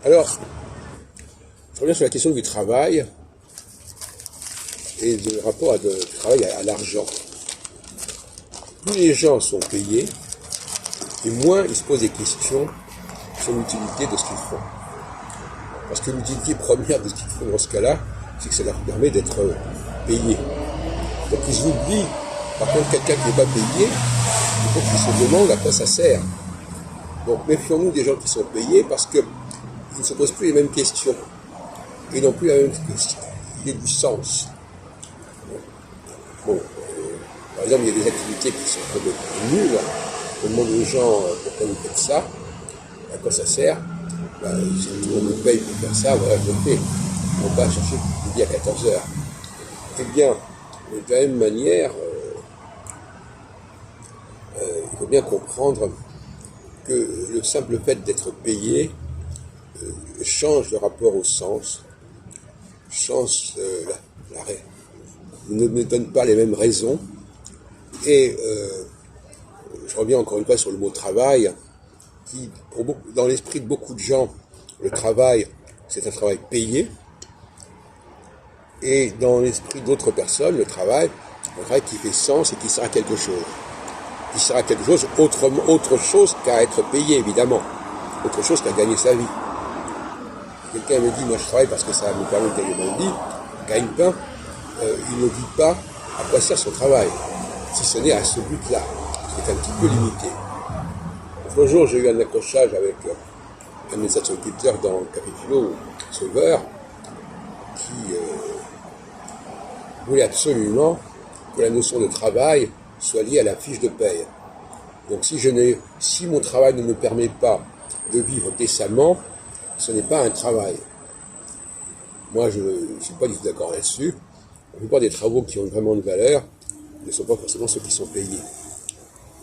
Alors, je reviens sur la question du travail et du rapport du travail à l'argent. Plus les gens sont payés, et moins ils se posent des questions sur l'utilité de ce qu'ils font. Parce que l'utilité première de ce qu'ils font dans ce cas-là, c'est que ça leur permet d'être payés. Donc ils oublient, par contre, quelqu'un qui n'est pas payé, il faut qu'il se demande à quoi ça sert. Donc méfions-nous des gens qui sont payés parce qu'ils ne se posent plus les mêmes questions. Ils n'ont plus la même idée du sens. Bon, par exemple, il y a des activités qui sont complètement nulles. On demande aux gens pourquoi vous faites ça, à quoi ça sert. Si tout le monde nous paye pour faire ça, voilà, je le fais. On va chercher midi à 14h. Eh bien, de la même manière, il faut bien comprendre que le simple fait d'être payé change le rapport au sens, change ne donne pas les mêmes raisons. Et je reviens encore une fois sur le mot travail, qui, dans l'esprit de beaucoup de gens, le travail, c'est un travail payé. Et dans l'esprit d'autres personnes, le travail qui fait sens et qui sert à quelque chose. Qui sert à quelque chose, autre chose qu'à être payé, évidemment. Autre chose qu'à gagner sa vie. Quelqu'un me dit, moi je travaille parce que ça me permet de gagner ma vie, gagne-pain, il ne dit pas à quoi sert son travail, si ce n'est à ce but-là, qui est un petit peu limité. L'autre jour, j'ai eu un accrochage avec un de mes interlocuteurs dans le Café Philo, Sauveur, qui voulait absolument que la notion de travail soit liée à la fiche de paye. Donc si mon travail ne me permet pas de vivre décemment, ce n'est pas un travail. Moi, je ne suis pas du tout d'accord là-dessus. La plupart des travaux qui ont vraiment de valeur ne sont pas forcément ceux qui sont payés.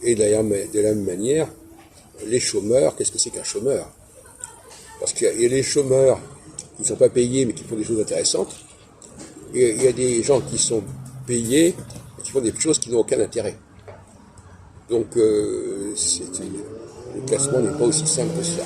Et d'ailleurs, de la même manière, les chômeurs, qu'est-ce que c'est qu'un chômeur? Parce qu'il y a les chômeurs qui ne sont pas payés mais qui font des choses intéressantes. Et il y a des gens qui sont payés et qui font des choses qui n'ont aucun intérêt. Donc, le classement n'est pas aussi simple que cela.